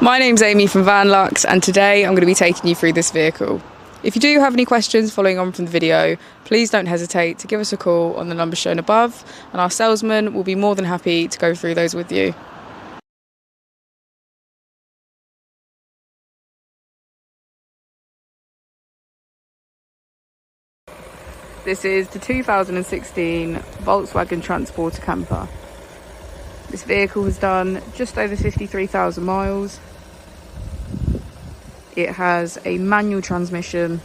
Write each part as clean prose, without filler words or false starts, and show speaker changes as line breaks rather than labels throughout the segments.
My name's Amy from Vanlux, and today I'm going to be taking you through this vehicle. If you do have any questions following on from the video, please don't hesitate to give us a call on the number shown above, and our salesman will be more than happy to go through those with you. This is the 2016 Volkswagen Transporter Camper. This vehicle has done just over 53,000 miles. It has a manual transmission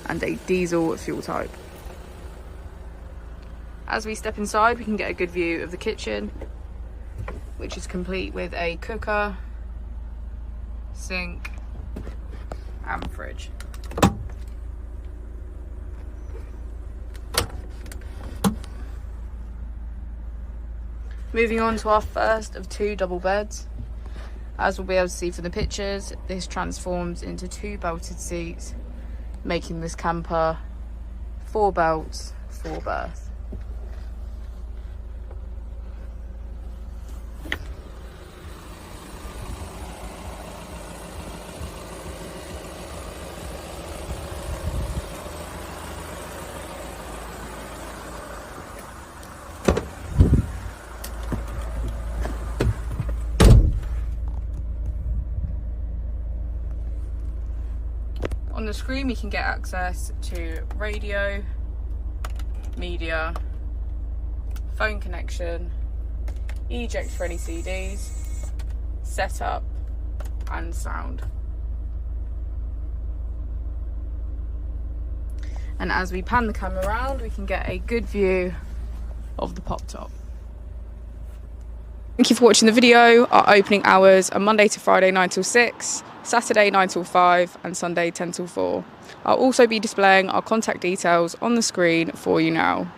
and a diesel fuel type. As we step inside, we can get a good view of the kitchen, which is complete with a cooker, sink and fridge. Moving on to our first of two double beds. As we'll be able to see from the pictures, this transforms into two belted seats, making this camper 4 belts, 4 berth. On the screen we can get access to radio, media, phone connection, eject for any CDs, setup and sound. And as we pan the camera around, we can get a good view of the pop top. Thank you for watching the video. Our opening hours are Monday to Friday 9 till 6, Saturday 9 till 5 and Sunday 10 till 4. I'll also be displaying our contact details on the screen for you now.